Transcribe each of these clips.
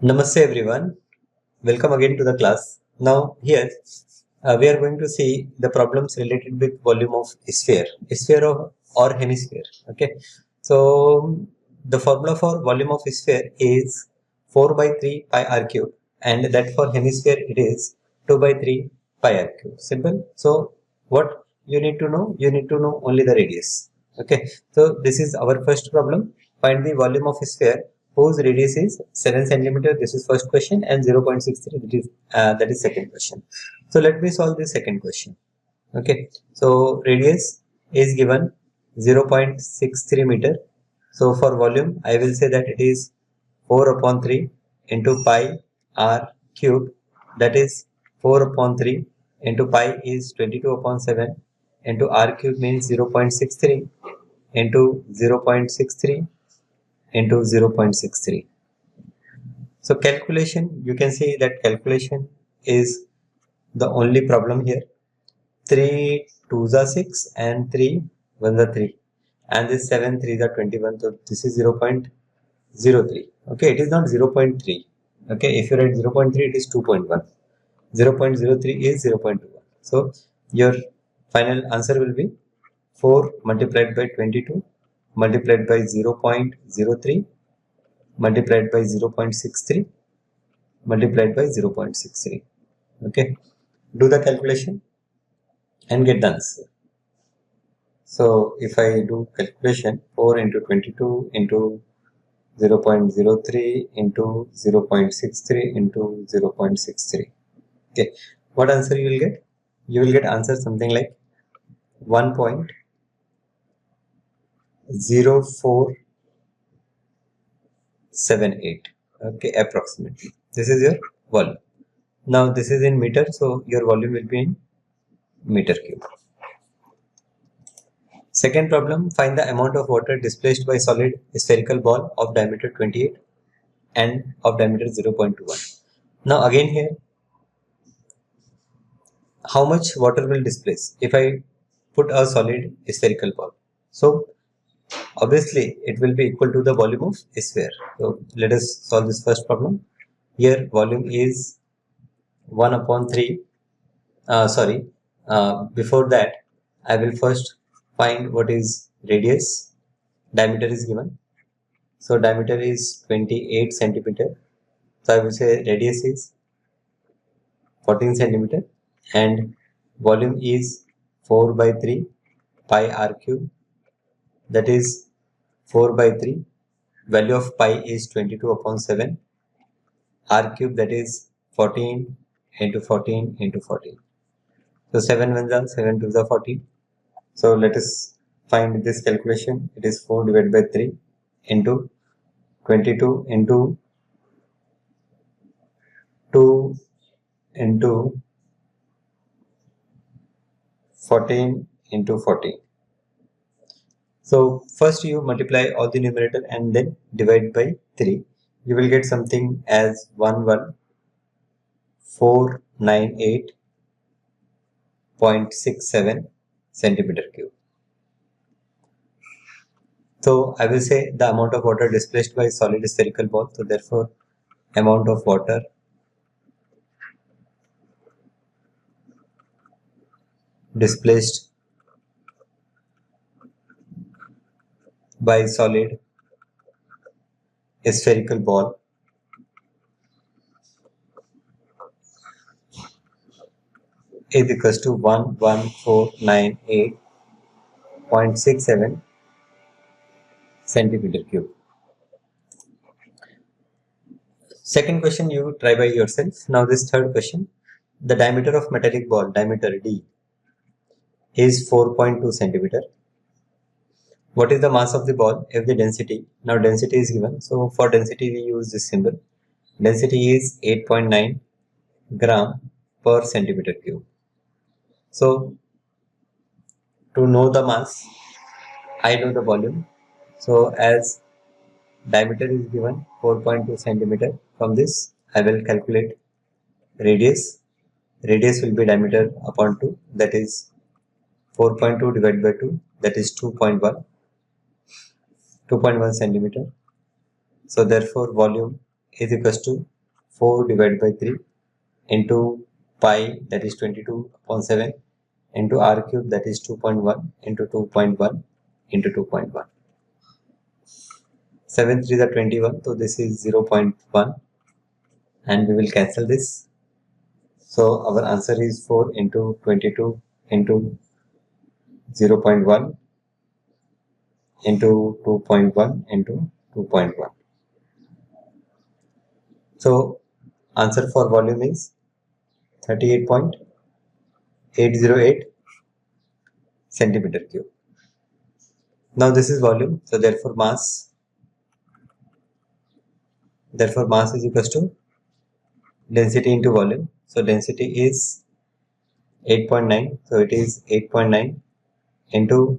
Namaste everyone. Welcome again to the class. Now here we are going to see the problems related with volume of sphere or hemisphere. Okay. So the formula for volume of sphere is 4 by 3 pi r cube, and that for hemisphere it is 2 by 3 pi r cube. Simple. So what you need to know? You need to know only the radius. Okay. So this is our first problem. Find the volume of sphere whose radius is 7 centimeter. This is first question, and 0.63 that is second question. So let me solve the second question. Okay, so radius is given 0.63 meter. So for volume I will say that it is 4 upon 3 into pi r cube, that is 4 upon 3 into pi is 22 upon 7 into r cube means 0.63 into 0.63 into 0.63. So calculation, you can see that calculation is the only problem here. 3 2s are 6 and 3 1s are 3, and this 7 3s are 21. So this is 0.03. Okay, it is not 0.3. Okay, if you write 0.3, it is 2.1. 0.03 is 0.21. So your final answer will be 4 multiplied by 22 multiplied by 0.03 multiplied by 0.63 multiplied by 0.63. Okay, do the calculation and get the answer. So if I do calculation, 4 into 22 into 0.03 into 0.63 into 0.63. Okay, what answer you will get? You will get answer something like 1.0478. Okay, approximately. This is your volume. Now this is in meter, so your volume will be in meter cube. Second problem, find the amount of water displaced by solid spherical ball of diameter 28 and of diameter 0.21. Now again here, how much water will displace if I put a solid spherical ball? So obviously it will be equal to the volume of sphere. So let us solve this first problem. Here volume is 1 upon 3. Before that I will first find what is radius. Diameter is given. So diameter is 28 centimeter. So I will say radius is 14 centimeter and volume is 4 by 3 pi r cube, that is 4 by 3. Value of pi is 22 upon 7. R cube, that is 14 into 14 into 14. So 7 ones are 7 to the 14. So let us find this calculation. It is 4 divided by 3 into 22 into 2 into 14 into 14. So first you multiply all the numerator and then divide by 3. You will get something as 11498.67 centimeter cube. So I will say the amount of water displaced by solid spherical ball. So therefore amount of water displaced by solid spherical ball is equals to 11498.67 centimeter cube. Second question you try by yourself. Now this third question, the diameter of metallic ball, diameter D, is 4.2 centimeter. What is the mass of the ball if the density? Now density is given. So for density we use this symbol. Density is 8.9 gram per centimeter cube. So to know the mass, I know the volume. So as diameter is given 4.2 centimeter, from this I will calculate radius. Radius will be diameter upon 2, that is 4.2 divided by 2, that is 2.1 centimeter. So therefore volume is equals to 4 divided by 3 into pi, that is 22 upon 7, into r cube, that is 2.1 into 2.1 into 2.1. 7 3 is 21, so this is 0.1 and we will cancel this. So our answer is 4 into 22 into 0.1 into 2.1 into 2.1. So answer for volume is 38.808 centimeter cube. Now this is volume, so therefore mass is equals to density into volume. So density is 8.9, so it is 8.9 into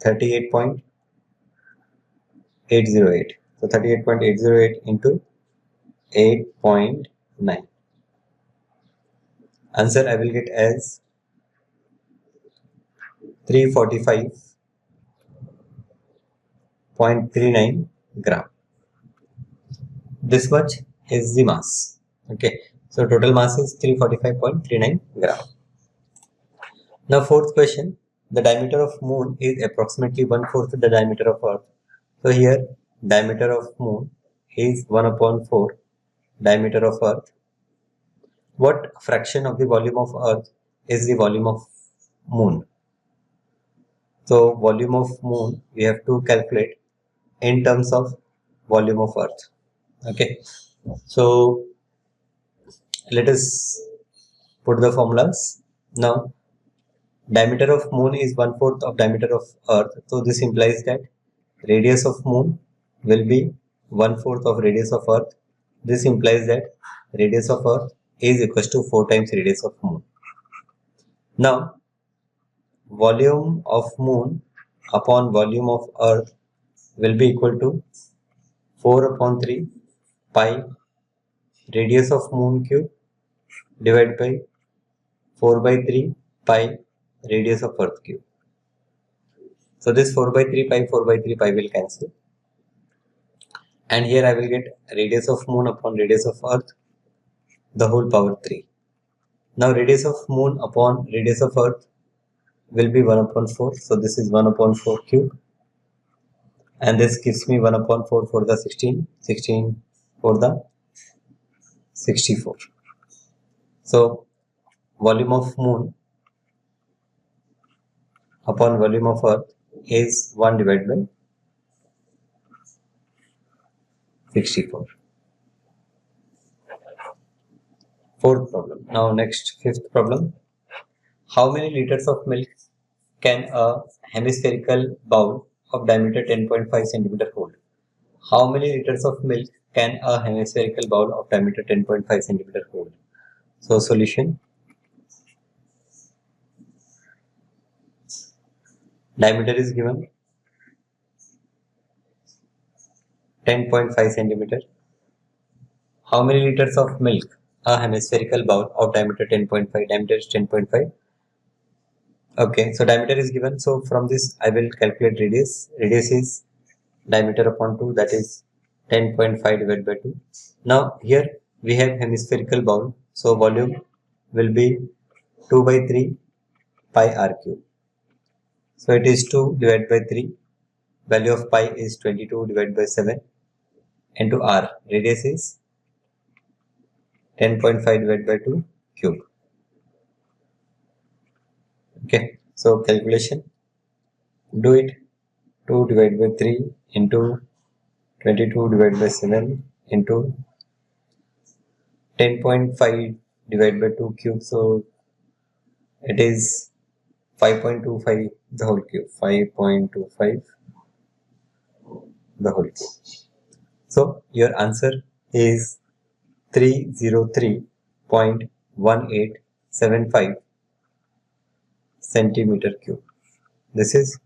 38.808. So 38.808 into 8.9. Answer I will get as 345.39 gram. This much is the mass. Okay, so total mass is 345.39 gram. Now fourth question, the diameter of moon is approximately 1/4 the diameter of earth. So here diameter of moon is 1/4 diameter of earth. What fraction of the volume of earth is the volume of moon? So volume of moon we have to calculate in terms of volume of earth. Okay, so let us put the formulas. Now diameter of moon is 1/4 of diameter of earth, so this implies that radius of moon will be 1/4 of radius of earth. This implies that radius of earth is equals to 4 times radius of moon. Now volume of moon upon volume of earth will be equal to 4/3 pi radius of moon cube divided by 4/3 pi radius of earth cube. So this 4/3 pi, 4/3 pi will cancel. And here I will get radius of moon upon radius of earth, the whole power 3. Now radius of moon upon radius of earth will be 1/4. So this is 1/4 cube. And this gives me 1/4 for the 16, 16 for the 64. So volume of moon upon volume of earth is 1 divided by 64. Fourth problem. Now next, fifth problem. How many liters of milk can a hemispherical bowl of diameter 10.5 centimeter hold? How many liters of milk can a hemispherical bowl of diameter 10.5 centimeter hold? So solution. Diameter is given 10.5 centimeter. How many liters of milk a hemispherical bowl of diameter 10.5? Diameter is 10.5. Okay, so diameter is given. So from this I will calculate radius. Radius is diameter upon 2, that is 10.5 divided by 2. Now here we have hemispherical bowl. So volume will be 2/3 pi r cube. So it is 2 divided by 3. Value of pi is 22 divided by 7 into r. Radius is 10.5 divided by 2 cube. Okay, so calculation. Do it. 2 divided by 3 into 22 divided by 7 into 10.5 divided by 2 cube. So it is 5.25 the whole cube. 5.25 the whole cube. So your answer is 303.1875 centimeter cube. This is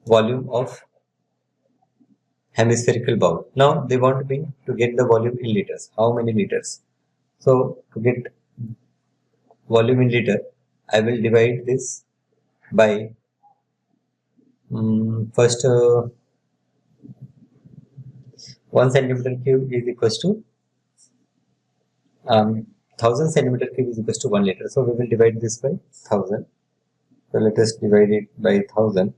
volume of hemispherical bowl. Now they want me to get the volume in liters. How many liters? So to get volume in liter, I will divide this by first 1 centimeter cube is equals to 1000 centimeter cube is equals to 1 liter. So we will divide this by 1000. So let us divide it by 1000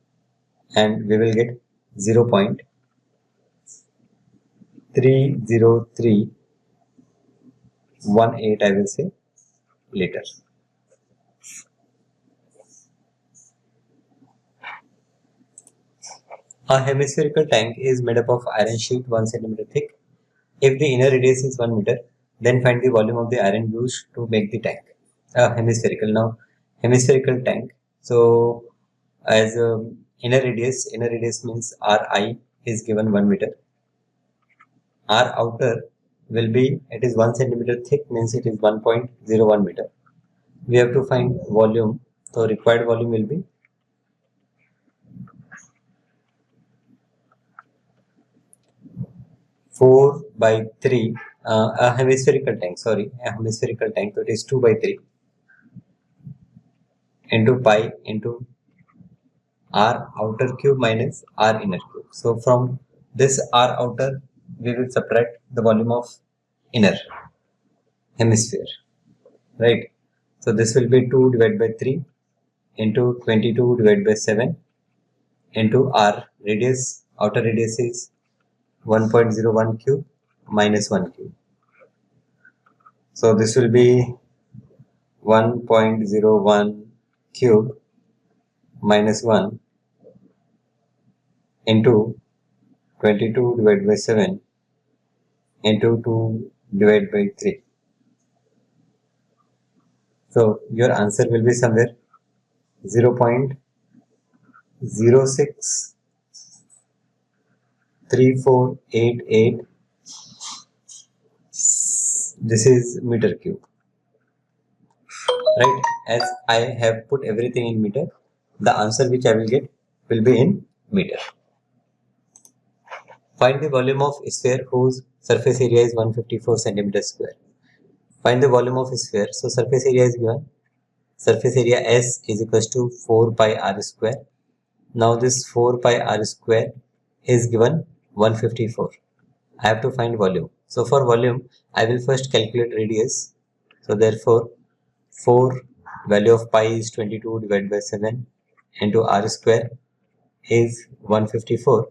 and we will get 0.30318, I will say, liter. A hemispherical tank is made up of iron sheet 1 centimeter thick. If the inner radius is 1 meter, then find the volume of the iron used to make the tank. Hemispherical. Now, hemispherical tank. So, as inner radius means Ri is given 1 meter. R outer will be, it is 1 centimeter thick, means it is 1.01 meter. We have to find volume. So, required volume will be 4 by 3, a hemispherical tank, so it is 2 by 3 into pi into R outer cube minus R inner cube. So from this R outer, we will subtract the volume of inner hemisphere, right? So this will be 2 divided by 3 into 22 divided by 7 into R radius, outer radius is 1.01 cube minus 1 cube. So this will be 1.01 cube minus 1 into 22 divided by 7 into 2 divided by 3. So your answer will be somewhere 0.063488. This is meter cube, right? As I have put everything in meter, the answer which I will get will be in meter. Find the volume of sphere whose surface area is 154 centimeters square. Find the volume of sphere. So surface area is given. Surface area S is equals to 4 pi r square. Now this 4 pi r square is given 154. I have to find volume. So for volume, I will first calculate radius. So therefore, 4 value of pi is 22 divided by 7 into r square is 154.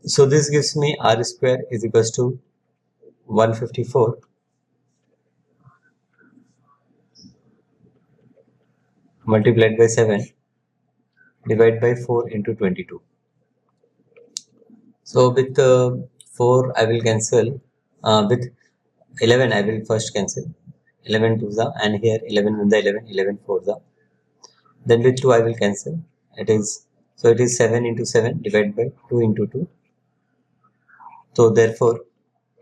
So this gives me r square is equals to 154 multiplied by 7 divided by 4 into 22. So with 4 I will cancel, with 11 I will first cancel, 11 to the, and here 11 in the 11 4 the, then with 2 I will cancel, it is, so it is 7 into 7 divided by 2 into 2. So therefore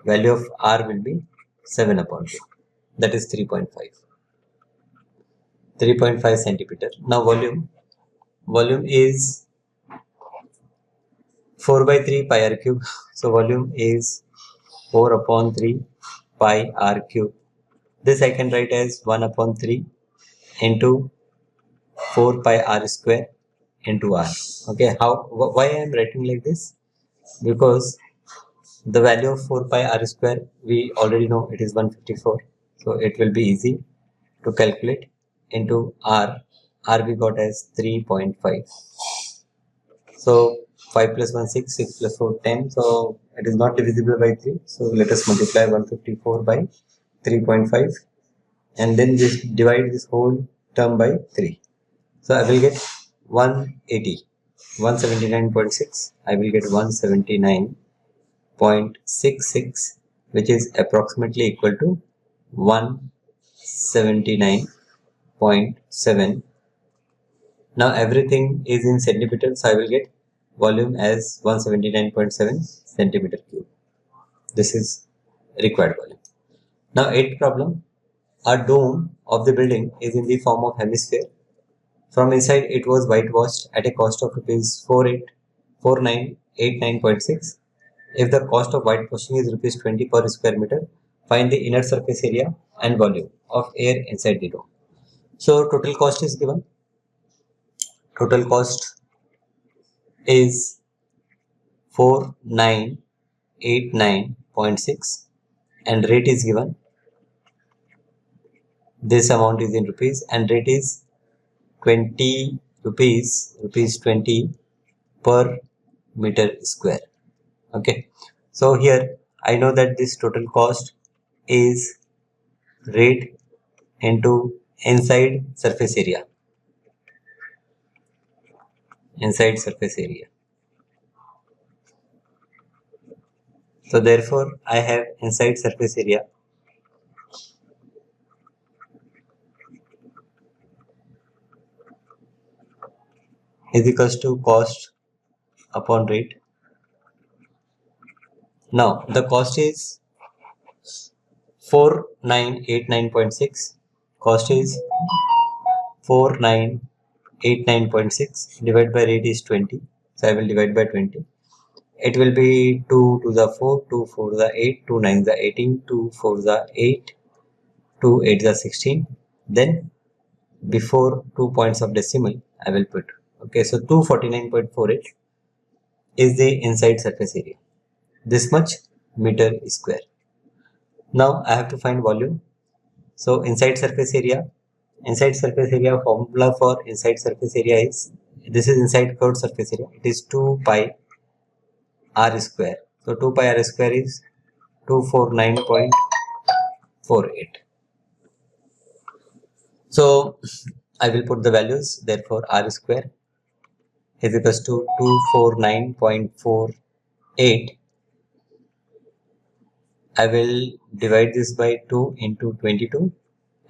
value of r will be 7 upon 2, that is 3.5 centimeter. Now volume is 4 by 3 pi r cube. So volume is 4 upon 3 pi r cube. This I can write as 1 upon 3 into 4 pi r square into r. Okay, why I am writing like this? Because the value of 4 pi r square we already know, it is 154. So it will be easy to calculate into r. R we got as 3.5. So 5 plus 1 6, 6 plus 4 10. So it is not divisible by 3. So let us multiply 154 by 3.5 and then just divide this whole term by 3. So I will get 180, 179.6. I will get 179.66, which is approximately equal to 179.7. Now everything is in centimeters, so I will get volume as 179.7 centimeter cube. This is required volume. Now eighth problem, a dome of the building is in the form of hemisphere. From inside it was whitewashed at a cost of rupees 4989.6. If the cost of whitewashing is rupees 20 per square meter, find the inner surface area and volume of air inside the dome. So total cost is given. Total cost is 4989.6 and rate is given This amount is in rupees and rate is 20 rupees, rupees 20 per meter square. Okay. So here I know that this total cost is rate into inside surface area. Inside surface area. So therefore I have inside surface area is equals to cost upon rate. Now the cost is 4989.6. Cost is 4989.6 divided by rate is 20. So I will divide by 20. It will be 2 to the 4, 2 4 the 8, 2 9 the 18, 2 4 the 8, 2 8 the 16. Then before 2 points of decimal I will put. Okay, so 249.48 is the inside surface area. This much meter square. Now I have to find volume. So inside surface area formula for inside surface area is, this is inside curved surface area, it is 2 pi r square. So 2 pi r square is 249.48. So I will put the values, therefore r square is equals to 249.48. I will divide this by 2 into 22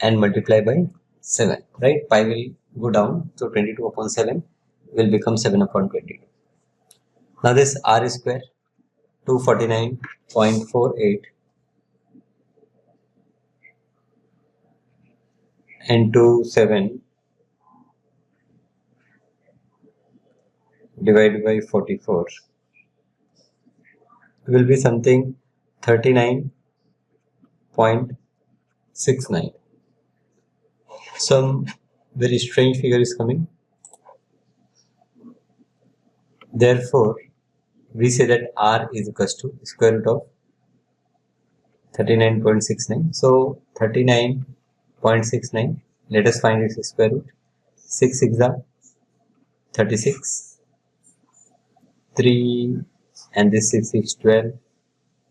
and multiply by 7, right? Pi will go down, so 22 upon 7 will become 7 upon 22. Now this r square 249.48 into 7 divided by 44 will be something 39.69. Some very strange figure is coming. Therefore, we say that r is equals to square root of 39.69. So 39.69. Let us find its square root. 6 6 are 36. 3 and this 6 is 12.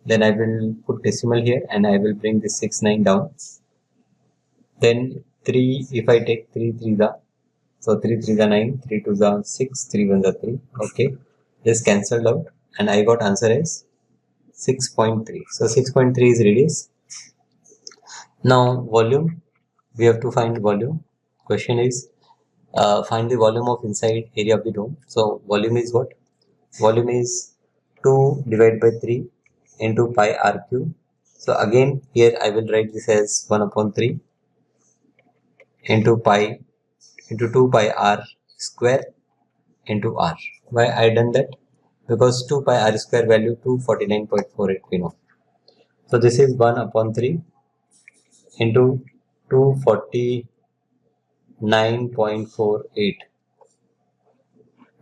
Then I will put decimal here and I will bring this 6 9 down. Then 3, if I take 3 3 the, so 3 3 the 9, 3 2 the 6, 3 1 the 3. Okay, this cancelled out and I got answer as 6.3. So 6.3 is radius. Now volume, we have to find volume. Question is find the volume of inside area of the dome. So volume is what? Volume is 2 divided by 3 into pi r cube. So again here I will write this as 1 upon 3 into pi into 2 pi r square into r. Why I done that? Because 2 pi r square value 249.48 we know. So this is 1 upon 3 into 249.48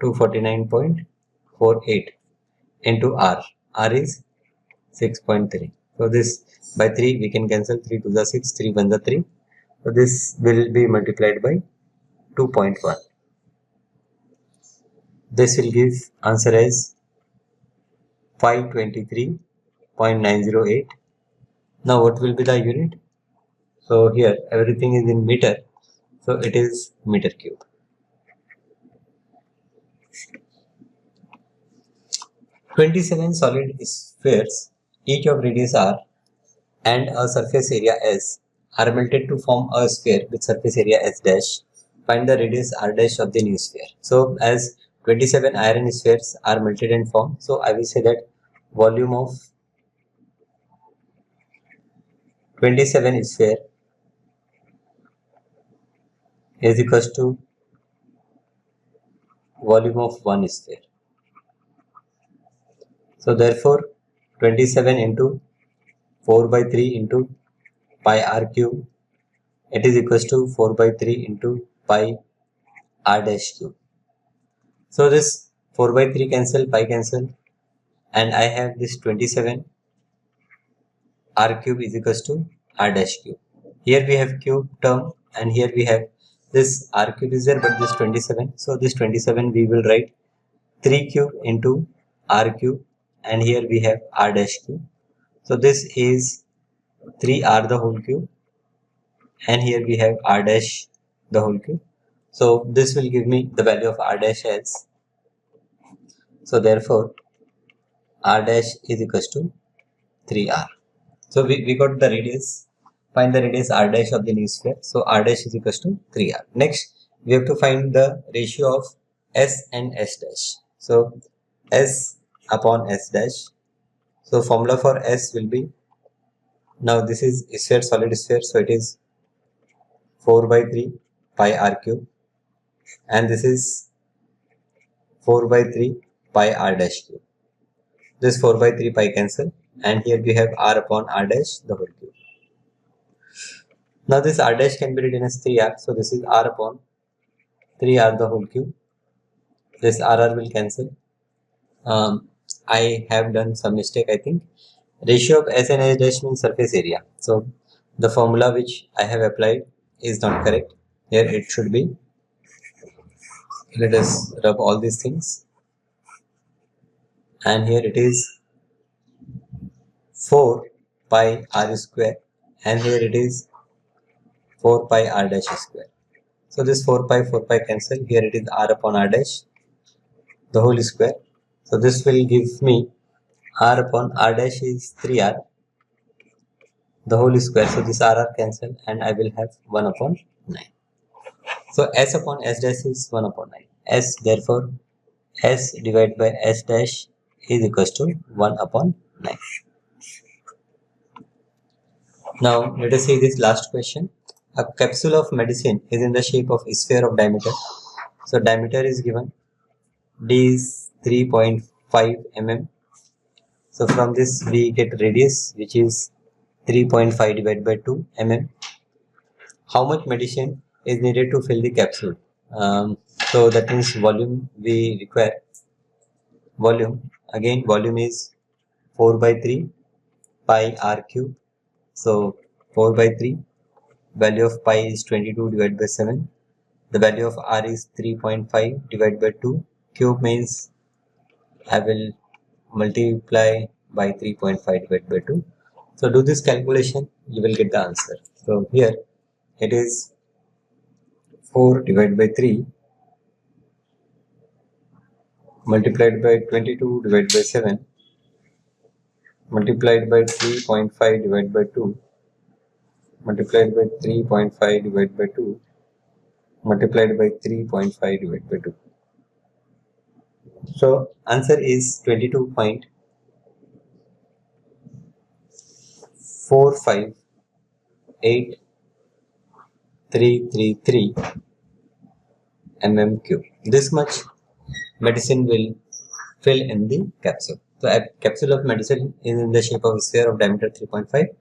249.48 into r. R is 6.3. So this by 3 we can cancel, 3 to the 6, 3 1 the 3. So this will be multiplied by 2.1. This will give answer as 523.908. Now what will be the unit? So here everything is in meter, so it is meter cube. 27 solid spheres, each of radius r and a surface area s, are melted to form a sphere with surface area s dash. Find the radius r dash of the new sphere. So as 27 iron spheres are melted and formed, so I will say that volume of 27 sphere is equals to volume of one sphere. So therefore 27 into 4 by 3 into pi r cube, it is equals to 4 by 3 into pi r dash cube. So this 4 by 3 cancel, pi cancel, and I have this 27 r cube is equals to r dash cube. Here we have cube term, and here we have this r cube is there, but this 27. So this 27 we will write 3 cube into r cube, and here we have r dash cube. So this is 3r the whole cube, and here we have r dash the whole cube. So this will give me the value of r dash as, so therefore r dash is equals to 3r. So we got the radius. Find the radius r dash of the new sphere. So r dash is equals to 3r. Next, we have to find the ratio of s and s dash. So s upon s dash. So formula for s will be, now this is sphere, solid sphere. So it is 4 by 3 pi r cube, and this is 4 by 3 pi r dash cube. This 4 by 3 pi cancel, and here we have r upon r dash the whole cube. Now this r dash can be written as 3r, so this is r upon 3r the whole cube. This rr will cancel. I have done some mistake, I think. Ratio of s and s dash means surface area. So the formula which I have applied is not correct. Here it should be, let us rub all these things, and here it is 4 pi r square, and here it is 4 pi r dash square. So this 4 pi cancel. Here it is r upon r dash the whole square. So this will give me r upon r dash is 3r the whole square. So this r cancel, and I will have 1 upon 9. So s upon s dash is 1 upon 9. S, therefore s divided by s dash is equals to 1 upon 9. Now let us see this last question. A capsule of medicine is in the shape of a sphere of diameter. So diameter is given, d is 3.5 mm. So from this we get radius, which is 3.5 divided by 2 mm. How much medicine is needed to fill the capsule? So that means volume we require. Volume, again volume is 4 by 3 pi r cube. So 4 by 3, value of pi is 22 divided by 7. The value of r is 3.5 divided by 2. Cube means I will multiply by 3.5 divided by 2. So do this calculation, you will get the answer. So here it is 4 divided by 3 multiplied by 22 divided by 7 multiplied by 3.5 divided by 2 multiplied by 3.5 divided by 2 multiplied by 3.5 divided by 2. So answer is 22.45833 mm cube. This much medicine will fill in the capsule. So a capsule of medicine is in the shape of a sphere of diameter 3.5.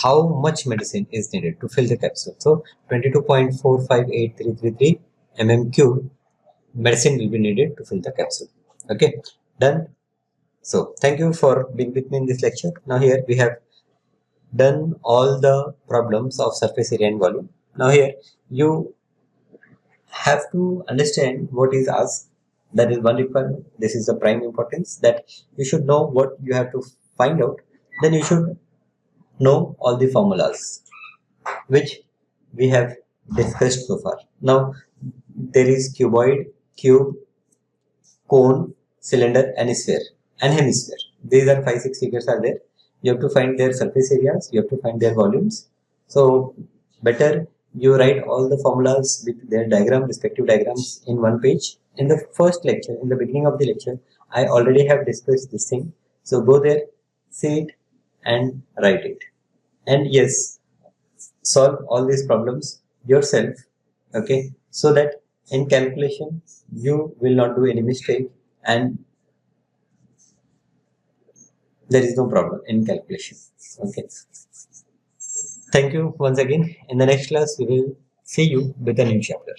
How much medicine is needed to fill the capsule? So 22.458333 mm cube medicine will be needed to fill the capsule. Okay, done. So thank you for being with me in this lecture. Now here we have done all the problems of surface area and volume. Now here you have to understand what is asked. That is one requirement. This is the prime importance, that you should know what you have to find out. Then you should know all the formulas which we have discussed so far. Now there is cuboid, cube, cone, cylinder, and sphere and hemisphere. These are 5-6 figures are there. You have to find their surface areas, you have to find their volumes. So better you write all the formulas with their diagram, respective diagrams, in one page. In the first lecture, in the beginning of the lecture, I already have discussed this thing. So go there, see it, and write it. And yes, solve all these problems yourself, okay, so that in calculation you will not do any mistake and there is no problem in calculation. Okay, thank you once again. In the next class we will see you with a new chapter.